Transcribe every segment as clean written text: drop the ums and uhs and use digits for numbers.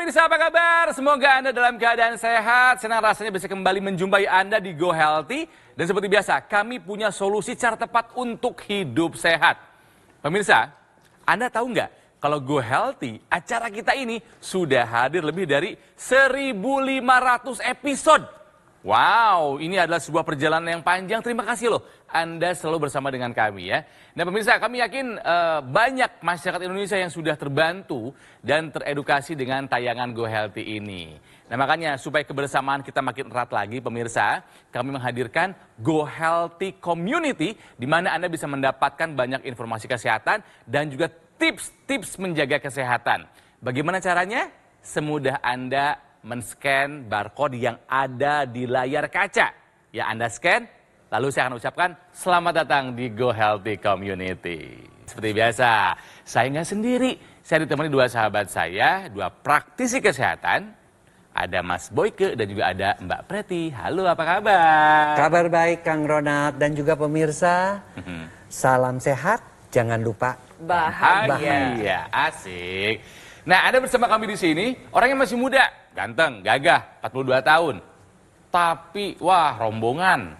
pemirsa, apa kabar? Semoga Anda dalam keadaan sehat. Senang rasanya bisa kembali menjumpai Anda di Go Healthy. Dan seperti biasa, kami punya solusi cara tepat untuk hidup sehat. Pemirsa, Anda tahu nggak kalau Go Healthy, acara kita ini sudah hadir lebih dari 1.500 episode. Wow, ini adalah sebuah perjalanan yang panjang. Terima kasih loh, Anda selalu bersama dengan kami ya. Nah pemirsa, kami yakin banyak masyarakat Indonesia yang sudah terbantu dan teredukasi dengan tayangan Go Healthy ini. Nah makanya supaya kebersamaan kita makin erat lagi pemirsa, kami menghadirkan Go Healthy Community, di mana Anda bisa mendapatkan banyak informasi kesehatan dan juga tips-tips menjaga kesehatan. Bagaimana caranya? Semudah Anda men-scan barcode yang ada di layar kaca. Ya, Anda scan, lalu saya akan ucapkan selamat datang di Go Healthy Community. Seperti biasa, saya nggak sendiri. Saya ditemani dua sahabat saya, dua praktisi kesehatan. Ada Mas Boyke dan juga ada Mbak Preti. Halo, apa kabar? Kabar baik, Kang Ronald dan juga pemirsa. Salam sehat, jangan lupa bahagia. Asik. Nah, Anda bersama kami di sini, orangnya masih muda, ganteng, gagah, 42 tahun. Tapi, wah, rombongan.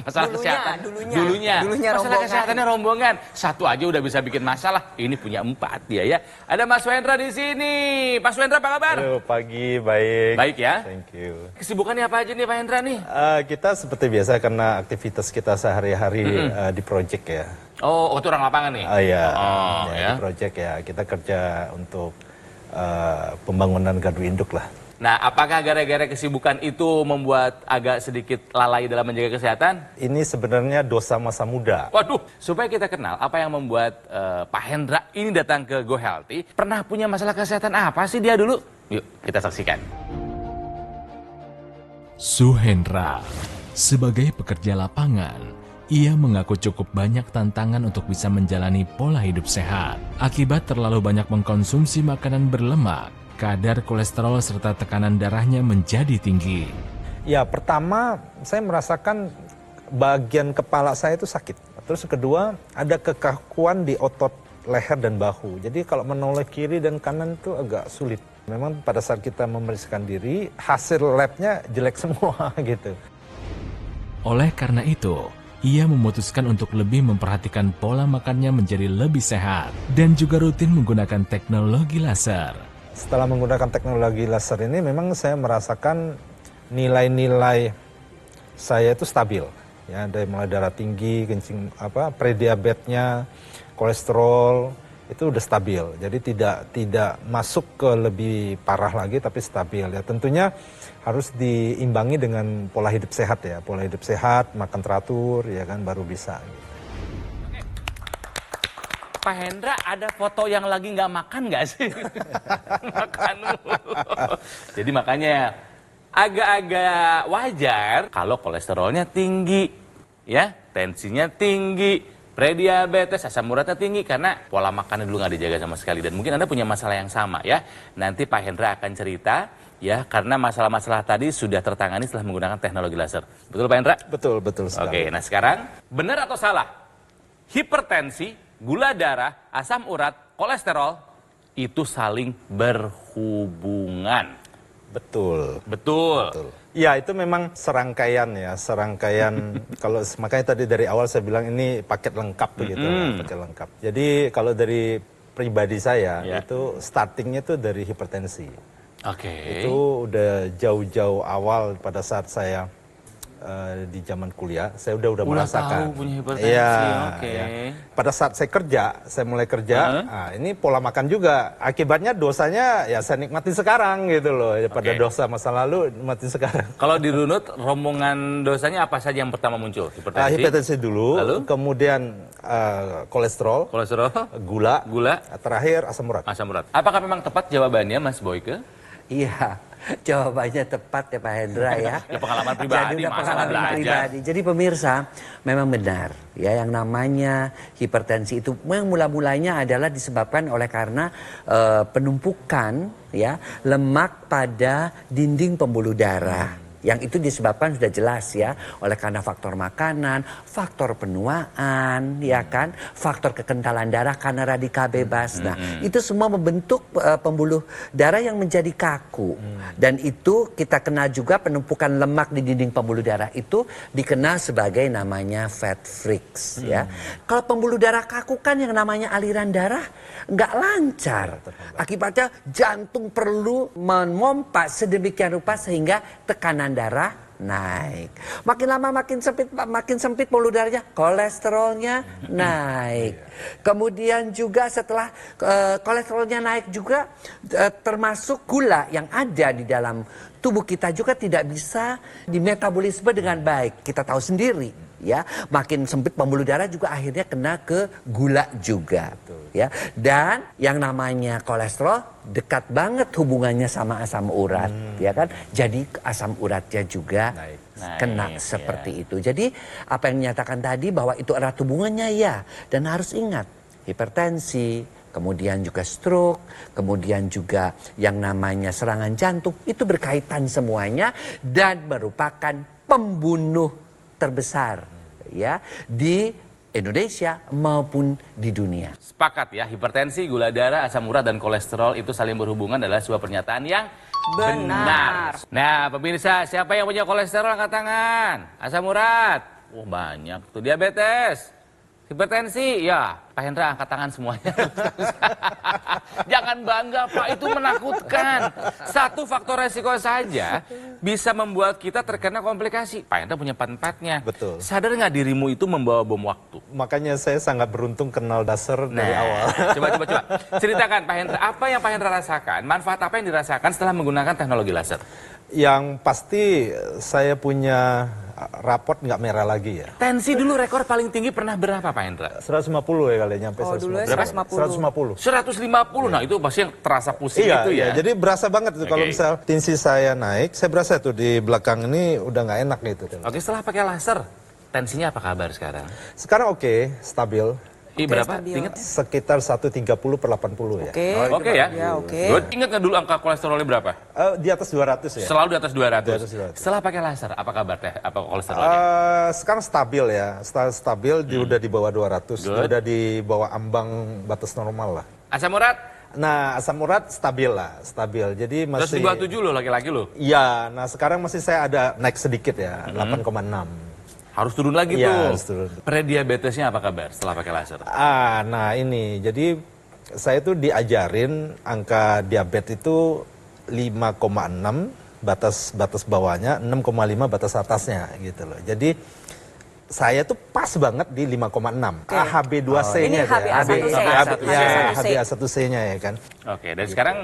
Masalah kesehatan. Dulunya masalah rombongan. Kesehatannya rombongan. Satu aja udah bisa bikin masalah. Ini punya 4 dia ya. Ada Mas Wendra di sini. Mas Wendra, apa kabar? Halo, pagi, baik. Baik ya? Thank you. Kesibukannya apa aja nih Pak Wendra nih? Kita seperti biasa karena aktivitas kita sehari-hari di project ya. Oh, itu orang lapangan nih? Iya, ya. di project ya. Kita kerja untuk pembangunan gardu induk lah. Nah, apakah gara-gara kesibukan itu membuat agak sedikit lalai dalam menjaga kesehatan? Ini sebenarnya dosa masa muda. Waduh, supaya kita kenal apa yang membuat Pak Hendra ini datang ke Go Healthy. Pernah punya masalah kesehatan apa sih dia dulu? Yuk, kita saksikan. Suhendra, sebagai pekerja lapangan, ia mengaku cukup banyak tantangan untuk bisa menjalani pola hidup sehat. Akibat terlalu banyak mengkonsumsi makanan berlemak, kadar kolesterol serta tekanan darahnya menjadi tinggi. Ya, pertama saya merasakan bagian kepala saya itu sakit. Terus kedua, ada kekakuan di otot leher dan bahu. Jadi kalau menoleh kiri dan kanan itu agak sulit. Memang pada saat kita memeriksakan diri, hasil labnya jelek semua gitu. Oleh karena itu, ia memutuskan untuk lebih memperhatikan pola makannya menjadi lebih sehat dan juga rutin menggunakan teknologi laser. Setelah menggunakan teknologi laser ini memang saya merasakan nilai-nilai saya itu stabil. Ya, dari mulai darah tinggi, kencing prediabetesnya, kolesterol itu udah stabil. Jadi tidak masuk ke lebih parah lagi tapi stabil. Ya, tentunya harus diimbangi dengan pola hidup sehat ya. Pola hidup sehat, makan teratur ya kan baru bisa gitu. Pak Hendra, ada foto yang lagi nggak makan nggak sih? Makan mulu. Jadi makanya agak-agak wajar kalau kolesterolnya tinggi, ya, tensinya tinggi, prediabetes, asam uratnya tinggi karena pola makannya dulu nggak dijaga sama sekali. Dan mungkin Anda punya masalah yang sama ya. Nanti Pak Hendra akan cerita ya karena masalah-masalah tadi sudah tertangani setelah menggunakan teknologi laser. Betul Pak Hendra? Betul sekali. Oke, nah sekarang benar atau salah? Hipertensi, gula darah, asam urat, kolesterol, itu saling berhubungan. Betul. Ya itu memang serangkaian kalau makanya tadi dari awal saya bilang ini paket lengkap begitu, paket lengkap. Jadi kalau dari pribadi saya itu startingnya itu dari hipertensi. Oke. Itu udah jauh-jauh awal pada saat saya di zaman kuliah saya udah merasakan. Tahu punya hipertensi. Ya. Pada saat saya mulai kerja, nah, ini pola makan juga. Akibatnya dosanya ya saya nikmati sekarang gitu loh. Pada dosa masa lalu nikmati sekarang. Kalau dirunut rombongan dosanya apa saja yang pertama muncul? Hipertensi dulu, lalu? Kemudian kolesterol, gula, terakhir asam urat. Apakah memang tepat jawabannya Mas Boyke? Iya, jawabannya tepat ya Pak Hendra ya. Ya pengalaman pribadi, masalah belajar. Jadi pemirsa, memang benar ya yang namanya hipertensi itu mula-mulanya adalah disebabkan oleh karena penumpukan ya lemak pada dinding pembuluh darah. Yang itu disebabkan sudah jelas ya, oleh karena faktor makanan, faktor penuaan, ya kan, faktor kekentalan darah karena radikal bebas. Nah, itu semua membentuk pembuluh darah yang menjadi kaku. Dan itu kita kenal juga penumpukan lemak di dinding pembuluh darah itu dikenal sebagai namanya fat freaks ya. Kalau pembuluh darah kaku kan yang namanya aliran darah nggak lancar. Akibatnya jantung perlu memompa sedemikian rupa sehingga tekanan darah naik. Makin lama makin sempit pembuluh darahnya, kolesterolnya naik. Kemudian juga setelah kolesterolnya naik juga termasuk gula yang ada di dalam tubuh kita juga tidak bisa dimetabolisme dengan baik. Kita tahu sendiri ya, makin sempit pembuluh darah juga akhirnya kena ke gula juga. Ya, dan yang namanya kolesterol dekat banget hubungannya sama asam urat, ya kan? Jadi asam uratnya juga kena seperti itu. Jadi apa yang dinyatakan tadi bahwa itu erat hubungannya ya, dan harus ingat hipertensi, kemudian juga stroke, kemudian juga yang namanya serangan jantung itu berkaitan semuanya dan merupakan pembunuh terbesar ya di Indonesia maupun di dunia. Sepakat ya, hipertensi, gula darah, asam urat, dan kolesterol itu saling berhubungan adalah sebuah pernyataan yang benar. Nah, pemirsa, siapa yang punya kolesterol angkat tangan? Asam urat? Oh, banyak tuh. Diabetes? Hipertensi? Ya, Pak Hendra angkat tangan semuanya. Jangan bangga Pak, itu menakutkan. Satu faktor resiko saja bisa membuat kita terkena komplikasi. Pak Hendra punya empat-empatnya. Betul. Sadar nggak dirimu itu membawa bom waktu? Makanya saya sangat beruntung kenal Dasar dari awal. Coba. Ceritakan Pak Hendra, apa yang Pak Hendra rasakan? Manfaat apa yang dirasakan setelah menggunakan teknologi laser? Yang pasti saya punya raport nggak merah lagi ya. Tensi dulu rekor paling tinggi pernah berapa Pak Hendra? 150 ya kali nyampe 150. Dulu ya 150. 150, nah itu pasti yang terasa pusing itu ya. Iya, jadi berasa banget itu kalau misal tensi saya naik, saya berasa tuh di belakang ini udah nggak enak gitu. Oke, setelah pakai laser, tensinya apa kabar sekarang? Sekarang oke, stabil. Berapa? stabil. Ingat? Sekitar 130/80 ya. Oke. Oke ya? Ya, oke. Good. Ingat nggak dulu angka kolesterolnya berapa? Di atas 200 ya. Selalu di atas 200. Di atas 200. Setelah pakai laser, apa kabar teh? Apa kolesterolnya? Sekarang stabil ya, stabil udah di bawah 200, Good. udah di bawah ambang batas normal lah. Asam urat? Nah, asam urat stabil lah, stabil. Jadi Terus di masih. bawah 7 loh laki-laki loh. Iya, nah sekarang masih saya ada naik sedikit ya, 8,6. Harus turun lagi Iya, tuh. harus turun. Prediabetesnya apa kabar setelah pakai laser? Nah ini, jadi saya tuh diajarin angka diabetes itu 5,6 batas bawahnya, 6,5 batas atasnya gitu loh. Jadi saya tuh pas banget di 5,6. HB2C-nya. Ini HbA1c. Ya, HbA1c-nya ya kan. Oke, dan sekarang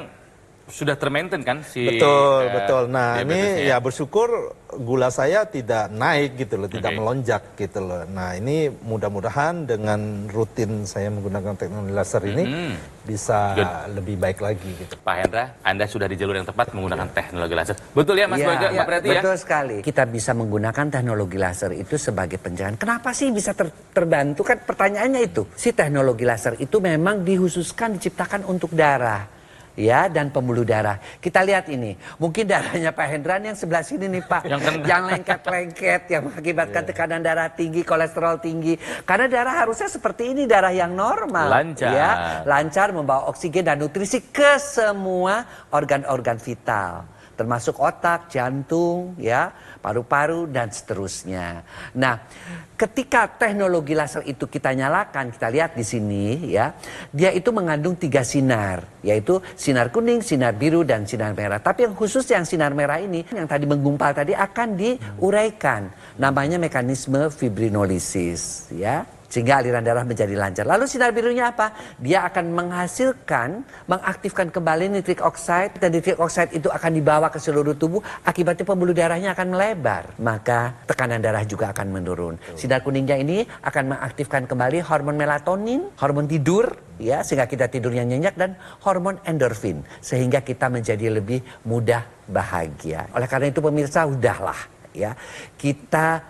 sudah termaintain kan si Betul. Nah diabetesnya? ini ya bersyukur gula saya tidak naik gitu loh, tidak Oke. melonjak gitu loh. Nah ini mudah-mudahan dengan rutin saya menggunakan teknologi laser ini bisa lebih baik lagi gitu. Pak Hendra, Anda sudah di jalur yang tepat menggunakan teknologi laser. Betul ya Mas Boyke, Mbak Preti ya? Betul sekali. Kita bisa menggunakan teknologi laser itu sebagai pencegahan. Kenapa sih bisa terbantu? Kan pertanyaannya itu. Si teknologi laser itu memang dikhususkan, diciptakan untuk darah. Ya, dan pembuluh darah. Kita lihat ini. Mungkin darahnya Pak Hendra yang sebelah sini nih Pak. Yang lengket-lengket, yang mengakibatkan tekanan darah tinggi, kolesterol tinggi. Karena darah harusnya seperti ini, darah yang normal. Lancar. Ya, lancar membawa oksigen dan nutrisi ke semua organ-organ vital. Termasuk otak, jantung, ya, paru-paru, dan seterusnya. Nah, ketika teknologi laser itu kita nyalakan, kita lihat di sini, ya, dia itu mengandung 3 sinar, yaitu sinar kuning, sinar biru, dan sinar merah. Tapi yang khusus yang sinar merah ini, yang tadi menggumpal tadi akan diuraikan. Namanya mekanisme fibrinolisis, ya. Sehingga aliran darah menjadi lancar. Lalu sinar birunya apa? Dia akan mengaktifkan kembali nitrik oxide. Dan nitrik oxide itu akan dibawa ke seluruh tubuh. Akibatnya pembuluh darahnya akan melebar. Maka tekanan darah juga akan menurun. Sinar kuningnya ini akan mengaktifkan kembali hormon melatonin, hormon tidur, ya, sehingga kita tidurnya nyenyak, dan hormon endorfin. Sehingga kita menjadi lebih mudah bahagia. Oleh karena itu pemirsa, udahlah, ya, kita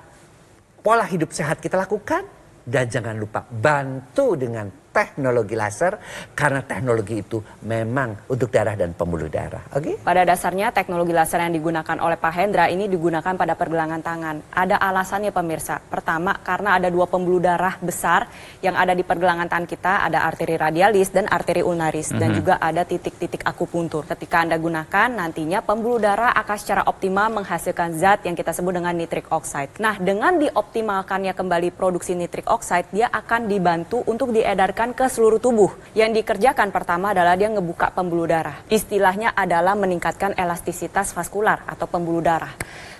pola hidup sehat kita lakukan. Dan jangan lupa bantu dengan teknologi laser karena teknologi itu memang untuk darah dan pembuluh darah. Oke? Pada dasarnya teknologi laser yang digunakan oleh Pak Hendra ini digunakan pada pergelangan tangan. Ada alasannya pemirsa. Pertama, karena ada dua pembuluh darah besar yang ada di pergelangan tangan kita, ada arteri radialis dan arteri ulnaris, dan juga ada titik-titik akupuntur. Ketika Anda gunakan, nantinya pembuluh darah akan secara optimal menghasilkan zat yang kita sebut dengan nitric oxide. Nah, dengan dioptimalkannya kembali produksi nitric oxide, dia akan dibantu untuk diedarkan ke seluruh tubuh. Yang dikerjakan pertama adalah dia ngebuka pembuluh darah. Istilahnya adalah meningkatkan elastisitas vaskular atau pembuluh darah.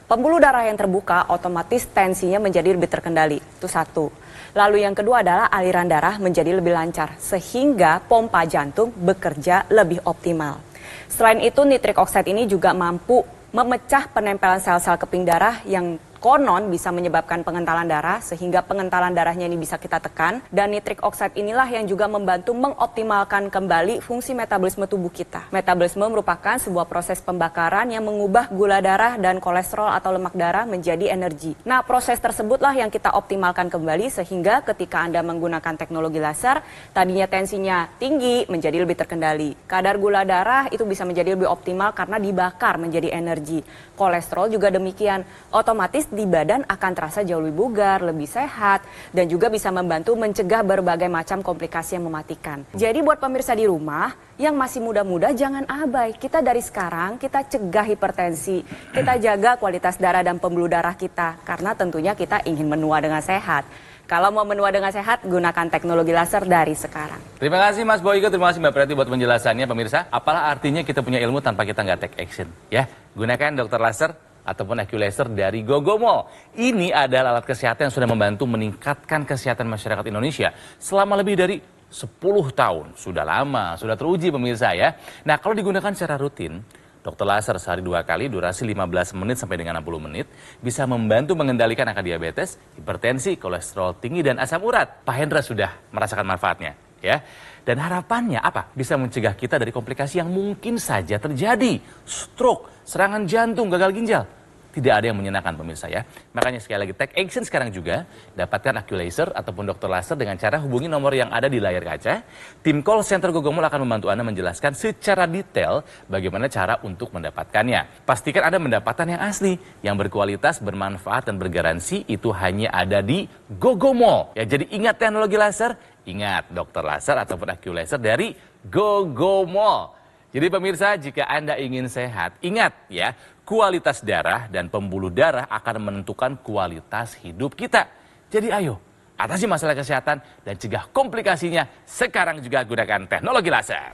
Pembuluh darah yang terbuka otomatis tensinya menjadi lebih terkendali. Itu satu. Lalu yang kedua adalah aliran darah menjadi lebih lancar sehingga pompa jantung bekerja lebih optimal. Selain itu nitric oxide ini juga mampu memecah penempelan sel-sel keping darah yang konon bisa menyebabkan pengentalan darah sehingga pengentalan darahnya ini bisa kita tekan, dan nitric oxide inilah yang juga membantu mengoptimalkan kembali fungsi metabolisme tubuh kita. Metabolisme merupakan sebuah proses pembakaran yang mengubah gula darah dan kolesterol atau lemak darah menjadi energi. Nah, proses tersebutlah yang kita optimalkan kembali sehingga ketika Anda menggunakan teknologi laser, tadinya tensinya tinggi menjadi lebih terkendali. Kadar gula darah itu bisa menjadi lebih optimal karena dibakar menjadi energi. Kolesterol juga demikian. Otomatis di badan akan terasa jauh lebih bugar, lebih sehat, dan juga bisa membantu mencegah berbagai macam komplikasi yang mematikan. Jadi buat pemirsa di rumah yang masih muda-muda jangan abai. Kita dari sekarang kita cegah hipertensi, kita jaga kualitas darah dan pembuluh darah kita, karena tentunya kita ingin menua dengan sehat. Kalau mau menua dengan sehat, gunakan teknologi laser dari sekarang. Terima kasih Mas Boyke, terima kasih Mbak Preti buat penjelasannya pemirsa. Apalah artinya kita punya ilmu tanpa kita nggak take action, ya? Gunakan dokter laser ataupun AccuLaser dari Gogomall. Ini adalah alat kesehatan yang sudah membantu meningkatkan kesehatan masyarakat Indonesia selama lebih dari 10 tahun. Sudah lama, sudah teruji pemirsa ya. Nah, kalau digunakan secara rutin, dokter laser sehari 2 kali, durasi 15 menit sampai dengan 60 menit, bisa membantu mengendalikan angka diabetes, hipertensi, kolesterol tinggi, dan asam urat. Pak Hendra sudah merasakan manfaatnya, ya. Dan harapannya apa? Bisa mencegah kita dari komplikasi yang mungkin saja terjadi. Stroke, serangan jantung, gagal ginjal. Tidak ada yang menyenangkan pemirsa ya. Makanya sekali lagi take action sekarang juga. Dapatkan AccuLaser ataupun dokter laser dengan cara hubungi nomor yang ada di layar kaca. Tim call center Gogomall akan membantu Anda menjelaskan secara detail bagaimana cara untuk mendapatkannya. Pastikan Anda mendapatkan yang asli, yang berkualitas, bermanfaat, dan bergaransi. Itu hanya ada di Gogomall. Ya, jadi ingat teknologi laser, ingat dokter laser ataupun AccuLaser dari Gogomall. Jadi pemirsa, jika Anda ingin sehat, ingat ya, kualitas darah dan pembuluh darah akan menentukan kualitas hidup kita. Jadi ayo, atasi masalah kesehatan dan cegah komplikasinya. Sekarang juga gunakan teknologi laser.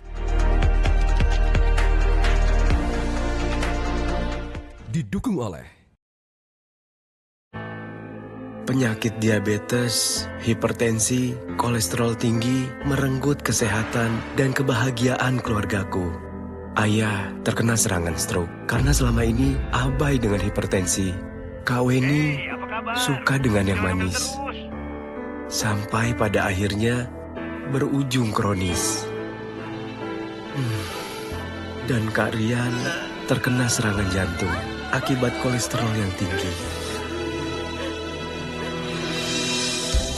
Didukung oleh penyakit diabetes, hipertensi, kolesterol tinggi, merenggut kesehatan dan kebahagiaan keluargaku. Ayah terkena serangan stroke karena selama ini abai dengan hipertensi. Kak Weni suka dengan yang manis. Sampai pada akhirnya berujung kronis. Dan Kak Rian terkena serangan jantung akibat kolesterol yang tinggi.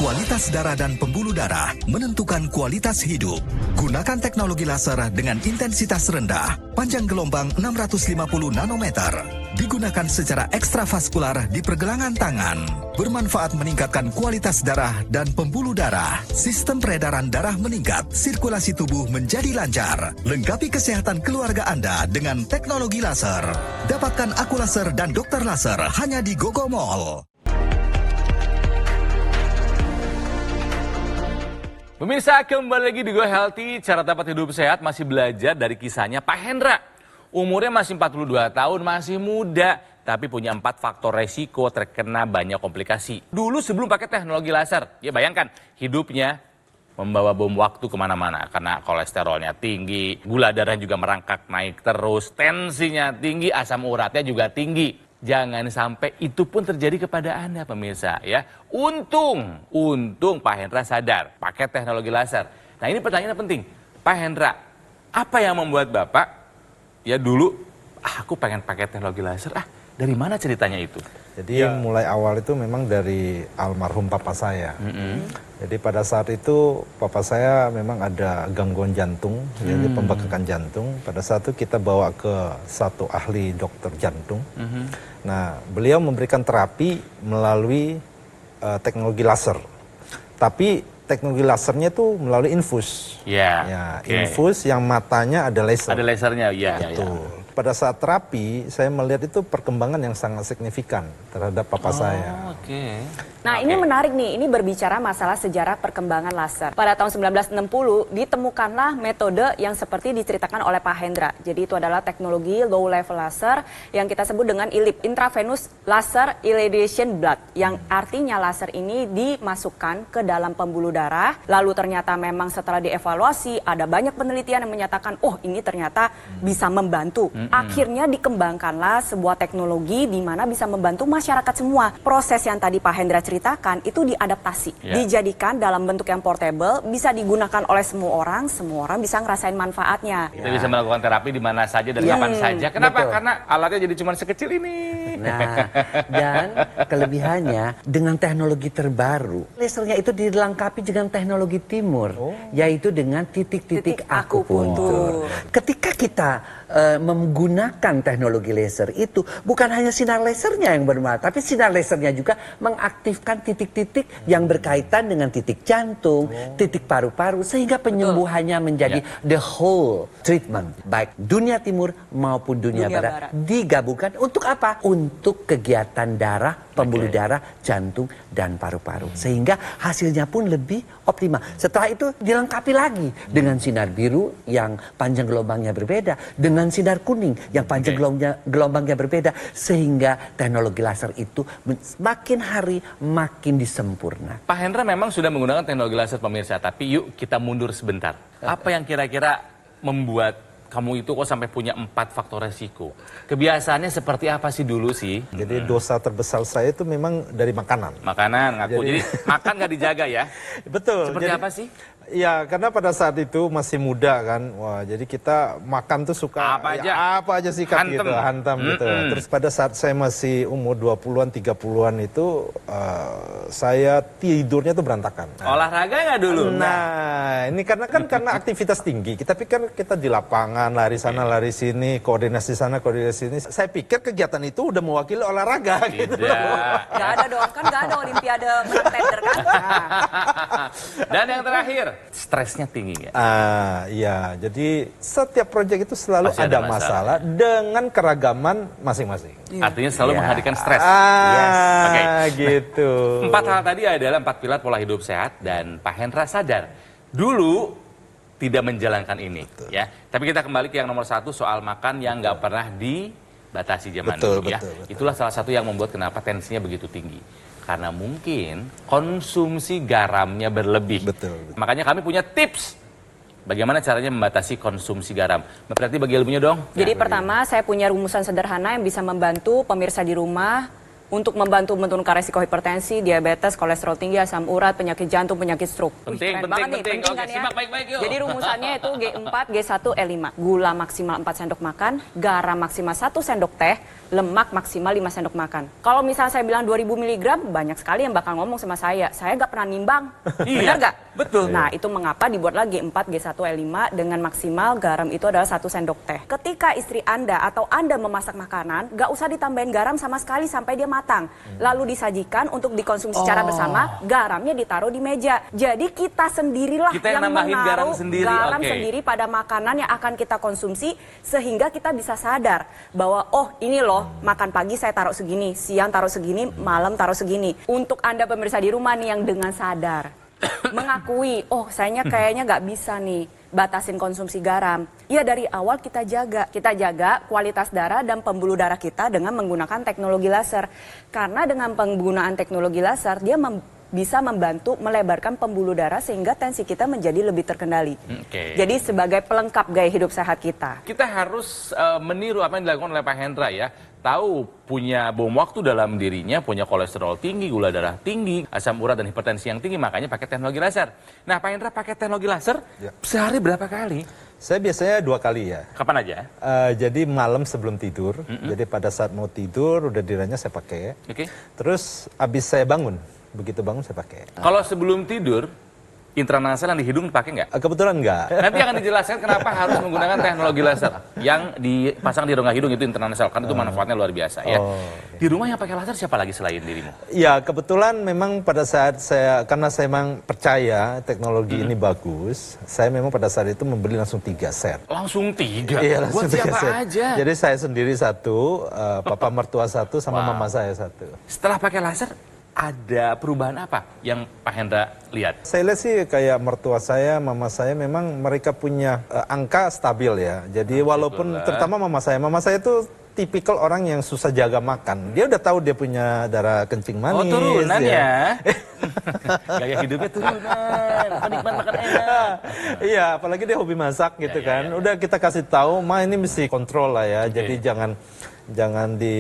Kualitas darah dan pembuluh darah menentukan kualitas hidup. Gunakan teknologi laser dengan intensitas rendah, panjang gelombang 650 nanometer. Digunakan secara ekstravaskular di pergelangan tangan. Bermanfaat meningkatkan kualitas darah dan pembuluh darah. Sistem peredaran darah meningkat, sirkulasi tubuh menjadi lancar. Lengkapi kesehatan keluarga Anda dengan teknologi laser. Dapatkan AccuLaser dan dokter laser hanya di Gogomall. Pemirsa, kembali lagi di Go Healthy, cara dapat hidup sehat, masih belajar dari kisahnya Pak Hendra. Umurnya masih 42 tahun, masih muda, tapi punya 4 faktor resiko terkena banyak komplikasi. Dulu sebelum pakai teknologi laser, ya bayangkan hidupnya membawa bom waktu kemana-mana. Karena kolesterolnya tinggi, gula darah juga merangkak naik terus, tensinya tinggi, asam uratnya juga tinggi. Jangan sampai itu pun terjadi kepada Anda pemirsa ya. Untung Pak Hendra sadar pakai teknologi laser. Nah ini pertanyaan penting. Pak Hendra, apa yang membuat Bapak ya dulu aku pengen pakai teknologi laser Dari mana ceritanya itu? Jadi mulai awal itu memang dari almarhum papa saya. Jadi pada saat itu papa saya memang ada gangguan jantung, jadi pembekakan jantung. Pada saat itu kita bawa ke satu ahli dokter jantung. Nah, beliau memberikan terapi melalui teknologi laser. Tapi teknologi lasernya itu melalui infus. Infus yang matanya ada laser. Ada lasernya, Betul. Pada saat terapi, saya melihat itu perkembangan yang sangat signifikan terhadap papa saya. Nah, ini menarik nih, ini berbicara masalah sejarah perkembangan laser. Pada tahun 1960 ditemukanlah metode yang seperti diceritakan oleh Pak Hendra. Jadi itu adalah teknologi low level laser yang kita sebut dengan ILIB, intravenous laser irradiation blood, yang artinya laser ini dimasukkan ke dalam pembuluh darah. Lalu ternyata memang setelah dievaluasi ada banyak penelitian yang menyatakan, oh ini ternyata bisa membantu. Akhirnya dikembangkanlah sebuah teknologi di mana bisa membantu masyarakat semua. Proses yang tadi Pak Hendra ceritakan itu diadaptasi, dijadikan dalam bentuk yang portable, bisa digunakan oleh semua orang bisa ngerasain manfaatnya. Kita bisa melakukan terapi di mana saja dan kapan saja. Kenapa? Karena alatnya jadi cuma sekecil ini. Nah, dan kelebihannya dengan teknologi terbaru, lasernya itu dilengkapi dengan teknologi timur, yaitu dengan titik-titik akupuntur. Ketika kita menggunakan teknologi laser itu, bukan hanya sinar lasernya yang bermanfaat, tapi sinar lasernya juga mengaktifkan titik-titik yang berkaitan dengan titik jantung, titik paru-paru, sehingga penyembuhannya menjadi the whole treatment, baik dunia timur maupun dunia barat digabungkan untuk apa? Untuk kegiatan darah, pembuluh darah, jantung, dan paru-paru, sehingga hasilnya pun lebih optimal. Setelah itu dilengkapi lagi dengan sinar biru yang panjang gelombangnya berbeda, dengan sinar kuning yang panjang gelombangnya berbeda, sehingga teknologi laser itu makin hari makin disempurna. Pak Hendra memang sudah menggunakan teknologi laser pemirsa, tapi yuk kita mundur sebentar. Apa yang kira-kira membuat kamu itu kok sampai punya 4 faktor resiko? Kebiasaannya seperti apa sih dulu sih? Jadi dosa terbesar saya itu memang dari makanan. Makanan, ngaku. Jadi makan nggak dijaga ya? Betul. Seperti apa sih? Ya, karena pada saat itu masih muda kan. Wah, jadi kita makan tuh suka apa aja sikat gitu, hantam gitu. Terus pada saat saya masih umur 20-an, 30-an itu saya tidurnya tuh berantakan. Olahraga nggak dulu? Nah, ini karena aktivitas tinggi. Tapi kan kita di lapangan, lari sana, lari sini, koordinasi sana, koordinasi sini. Saya pikir kegiatan itu udah mewakili olahraga gitu. Nggak ada dong, kan nggak ada olimpiade menang tender kan? Dan yang terakhir, stresnya tinggi ya? Iya, jadi setiap proyek itu selalu ada masalah dengan keragaman masing-masing. Artinya selalu menghadirkan stres. Gitu. 4 hal tadi adalah 4 pilar pola hidup sehat, dan Pak Hendra sadar dulu tidak menjalankan ini. Ya, tapi kita kembali ke yang nomor 1, soal makan yang nggak pernah dibatasi zaman dulu ya. Itulah salah satu yang membuat kenapa tensinya begitu tinggi. Karena mungkin konsumsi garamnya berlebih. Makanya kami punya tips bagaimana caranya membatasi konsumsi garam. Berarti bagi ilmunya dong. Jadi pertama, saya punya rumusan sederhana yang bisa membantu pemirsa di rumah untuk membantu menurunkan resiko hipertensi, diabetes, kolesterol tinggi, asam urat, penyakit jantung, penyakit stroke. Penting kan ya? Simak baik-baik yuk. Jadi rumusannya itu G4, G1, E5. Gula maksimal 4 sendok makan, garam maksimal 1 sendok teh, lemak maksimal 5 sendok makan. Kalau misalnya saya bilang 2000 mg, banyak sekali yang bakal ngomong sama saya nggak pernah nimbang. Benar nggak? Betul. Nah, itu mengapa dibuat lagi G4, G1, E5 dengan maksimal garam itu adalah 1 sendok teh. Ketika istri Anda atau Anda memasak makanan, nggak usah ditambahin garam sama sekali sampai dia matang. Lalu disajikan untuk dikonsumsi secara bersama, garamnya ditaruh di meja. Jadi kita sendirilah yang nambahin menaruh garam sendiri pada makanan yang akan kita konsumsi, sehingga kita bisa sadar bahwa oh ini loh, makan pagi saya taruh segini, siang taruh segini, malam taruh segini. Untuk Anda pemirsa di rumah nih yang dengan sadar mengakui, oh sayanya kayaknya nggak bisa nih batasin konsumsi garam. Ya dari awal kita jaga kualitas darah dan pembuluh darah kita dengan menggunakan teknologi laser. Karena dengan penggunaan teknologi laser dia bisa membantu melebarkan pembuluh darah sehingga tensi kita menjadi lebih terkendali. Oke. Jadi sebagai pelengkap gaya hidup sehat kita. Kita harus meniru apa yang dilakukan oleh Pak Hendra ya. Tahu punya bom waktu dalam dirinya, punya kolesterol tinggi, gula darah tinggi, asam urat dan hipertensi yang tinggi, makanya pakai teknologi laser. Nah, Pak Hendra pakai teknologi laser sehari berapa kali? Saya biasanya 2 kali ya. Kapan aja? Jadi malam sebelum tidur, jadi pada saat mau tidur udah diranya saya pakai. Oke. Terus habis saya bangun, begitu bangun saya pakai. Kalau sebelum tidur, intranasal yang di hidung dipakai nggak? Kebetulan enggak. Nanti akan dijelaskan kenapa harus menggunakan teknologi laser yang dipasang di rongga hidung itu intranasal, kan itu manfaatnya luar biasa ya. Di rumah yang pakai laser siapa lagi selain dirimu? Ya kebetulan memang pada saat karena saya memang percaya teknologi ini bagus, saya memang pada saat itu membeli langsung 3 set. Langsung 3? Iya, langsung Buat 3 siapa set. aja? Jadi saya sendiri 1, papa mertua 1, sama mama saya 1. Setelah pakai laser, ada perubahan apa yang Pak Hendra lihat? Saya lihat sih kayak mertua saya, mama saya memang mereka punya angka stabil ya. Jadi walaupun terutama mama saya itu tipikal orang yang susah jaga makan. Dia udah tahu dia punya darah kencing manis. Oh, turunan ya? Gaya hidupnya turunan, penikmat makan enak. Iya, apalagi dia hobi masak gitu kan. Udah kita kasih tahu, ma ini mesti kontrol lah ya. Jadi jangan di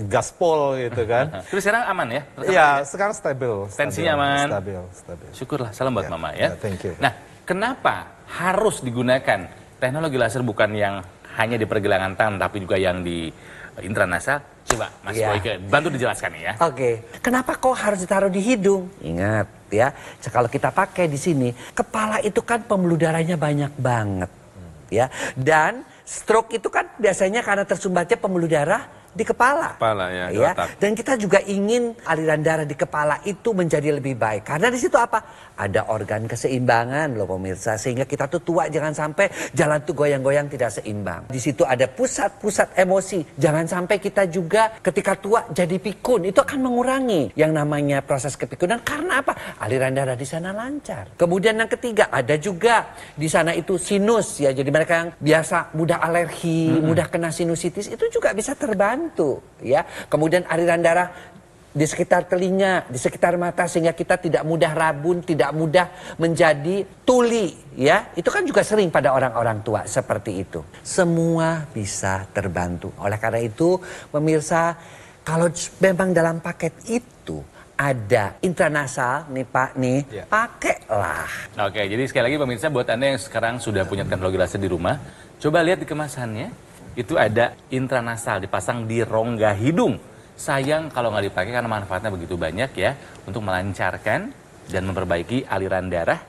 gaspol gitu kan. Terus sekarang aman ya? Iya, sekarang stabil. Tensinya aman? Stabil. Syukurlah, salam buat mama ya. Thank you. Nah, kenapa harus digunakan teknologi laser bukan yang hanya di pergelangan tangan, tapi juga yang di intranasal? Coba Mas Boyke, bantu dijelaskan ya. Oke. Kenapa kok harus ditaruh di hidung? Ingat ya, kalau kita pakai di sini, kepala itu kan pembuluh darahnya banyak banget. Ya. Dan stroke itu kan biasanya karena tersumbatnya pembuluh darah di kepala. Kepala ya, di otak. Dan kita juga ingin aliran darah di kepala itu menjadi lebih baik. Karena di situ apa? Ada organ keseimbangan loh pemirsa. Sehingga kita tuh tua jangan sampai jalan tuh goyang-goyang tidak seimbang. Di situ ada pusat-pusat emosi. Jangan sampai kita juga ketika tua jadi pikun. Itu akan mengurangi yang namanya proses kepikunan. Karena apa? Aliran darah di sana lancar. Kemudian yang ketiga ada juga di sana itu sinus ya. Jadi mereka yang biasa mudah alergi, mudah kena sinusitis itu juga bisa terbantu. Ya, kemudian aliran darah di sekitar telinga, di sekitar mata sehingga kita tidak mudah rabun, tidak mudah menjadi tuli, ya. Itu kan juga sering pada orang-orang tua seperti itu. Semua bisa terbantu. Oleh karena itu, pemirsa, kalau memang dalam paket itu ada intranasal nih Pak nih, pakailah. Oke, jadi sekali lagi pemirsa buat Anda yang sekarang sudah punya teknologi laser di rumah, coba lihat di kemasannya. Itu ada intranasal dipasang di rongga hidung. Sayang kalau nggak dipakai karena manfaatnya begitu banyak ya untuk melancarkan dan memperbaiki aliran darah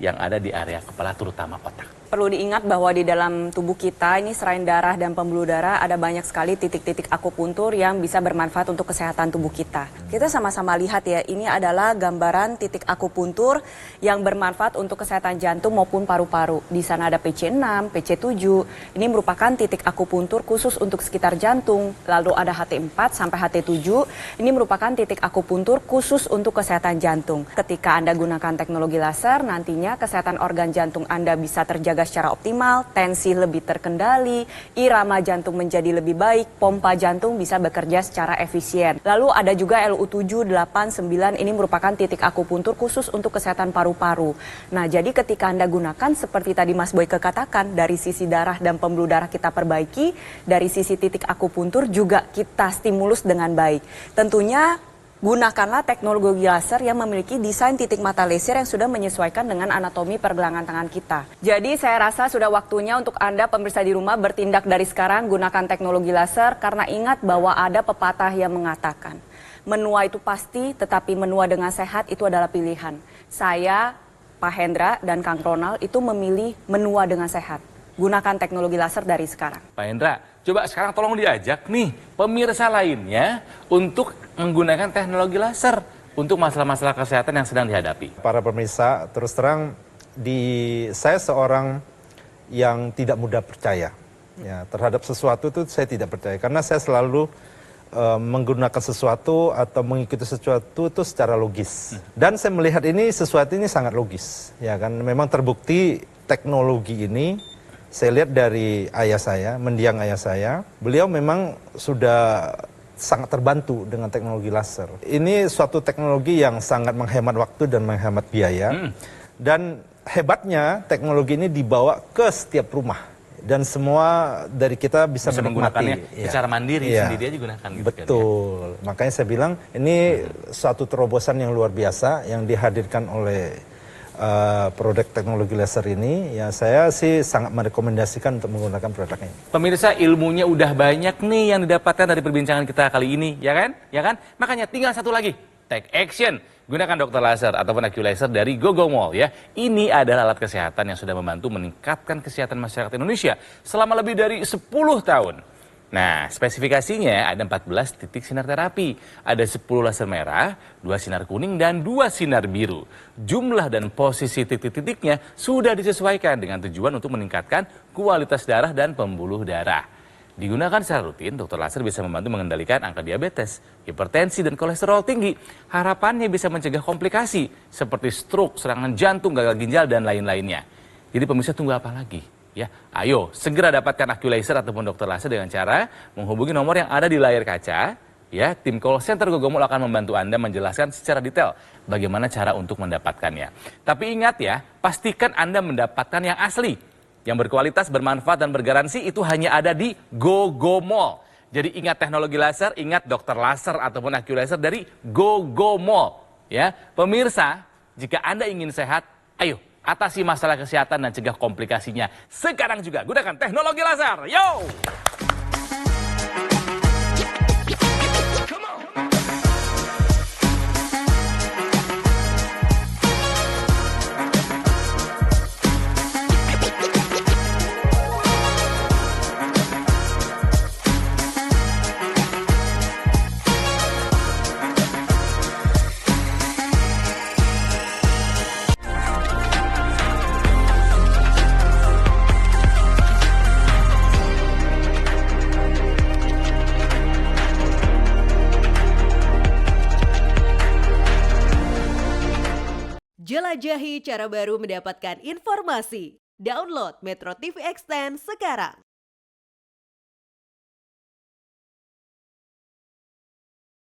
yang ada di area kepala terutama otak. Perlu diingat bahwa di dalam tubuh kita ini selain darah dan pembuluh darah ada banyak sekali titik-titik akupuntur yang bisa bermanfaat untuk kesehatan tubuh kita. Kita sama-sama lihat ya, ini adalah gambaran titik akupuntur yang bermanfaat untuk kesehatan jantung maupun paru-paru. Di sana ada PC6, PC7. Ini merupakan titik akupuntur khusus untuk sekitar jantung. Lalu ada HT4 sampai HT7. Ini merupakan titik akupuntur khusus untuk kesehatan jantung. Ketika Anda gunakan teknologi laser, nantinya kesehatan organ jantung Anda bisa terjaga secara optimal, tensi lebih terkendali, irama jantung menjadi lebih baik, pompa jantung bisa bekerja secara efisien. Lalu ada juga LU7, 8, 9, ini merupakan titik akupuntur khusus untuk kesehatan paru-paru. Nah, jadi ketika Anda gunakan seperti tadi Mas Boyke katakan, dari sisi darah dan pembuluh darah kita perbaiki, dari sisi titik akupuntur juga kita stimulus dengan baik. Tentunya gunakanlah teknologi laser yang memiliki desain titik mata laser yang sudah menyesuaikan dengan anatomi pergelangan tangan kita. Jadi saya rasa sudah waktunya untuk Anda pemirsa di rumah bertindak dari sekarang gunakan teknologi laser karena ingat bahwa ada pepatah yang mengatakan menua itu pasti tetapi menua dengan sehat itu adalah pilihan. Saya, Pak Hendra dan Kang Ronald itu memilih menua dengan sehat. Gunakan teknologi laser dari sekarang. Pak Hendra, coba sekarang tolong diajak nih pemirsa lainnya untuk menggunakan teknologi laser untuk masalah-masalah kesehatan yang sedang dihadapi. Para pemirsa, terus terang saya seorang yang tidak mudah percaya ya, terhadap sesuatu itu saya tidak percaya karena saya selalu menggunakan sesuatu atau mengikuti sesuatu itu secara logis. Dan saya melihat sesuatu ini sangat logis ya kan, memang terbukti teknologi ini. Saya lihat dari ayah saya, mendiang ayah saya, beliau memang sudah sangat terbantu dengan teknologi laser. Ini suatu teknologi yang sangat menghemat waktu dan menghemat biaya. Dan hebatnya teknologi ini dibawa ke setiap rumah. Dan semua dari kita bisa menggunakannya menikmati. secara mandiri, Iya. sendiri aja gunakan. Gitu Betul. Makanya saya bilang ini suatu terobosan yang luar biasa yang dihadirkan oleh produk teknologi laser ini. Ya saya sih sangat merekomendasikan untuk menggunakan produk ini. Pemirsa, ilmunya udah banyak nih yang didapatkan dari perbincangan kita kali ini, ya kan? Ya kan? Makanya tinggal satu lagi, take action. Gunakan dokter laser ataupun AccuLaser dari GoGoMall ya. Ini adalah alat kesehatan yang sudah membantu meningkatkan kesehatan masyarakat Indonesia selama lebih dari 10 tahun. Nah, spesifikasinya ada 14 titik sinar terapi. Ada 10 laser merah, 2 sinar kuning, dan 2 sinar biru. Jumlah dan posisi titik-titiknya sudah disesuaikan dengan tujuan untuk meningkatkan kualitas darah dan pembuluh darah. Digunakan secara rutin, dokter laser bisa membantu mengendalikan angka diabetes, hipertensi, dan kolesterol tinggi. Harapannya bisa mencegah komplikasi seperti stroke, serangan jantung, gagal ginjal, dan lain-lainnya. Jadi pemirsa, tunggu apa lagi? Ya, ayo segera dapatkan AccuLaser ataupun dokter laser dengan cara menghubungi nomor yang ada di layar kaca. Ya, tim call center GoGoMall akan membantu Anda menjelaskan secara detail bagaimana cara untuk mendapatkannya. Tapi ingat ya, pastikan Anda mendapatkan yang asli, yang berkualitas, bermanfaat, dan bergaransi. Itu hanya ada di GoGoMall. Jadi ingat teknologi laser, ingat dokter laser ataupun AccuLaser dari GoGoMall. Ya, pemirsa, jika Anda ingin sehat, ayo atasi masalah kesehatan dan cegah komplikasinya. Sekarang juga gunakan teknologi laser. Yo! Jelajahi cara baru mendapatkan informasi. Download Metro TV Extend sekarang.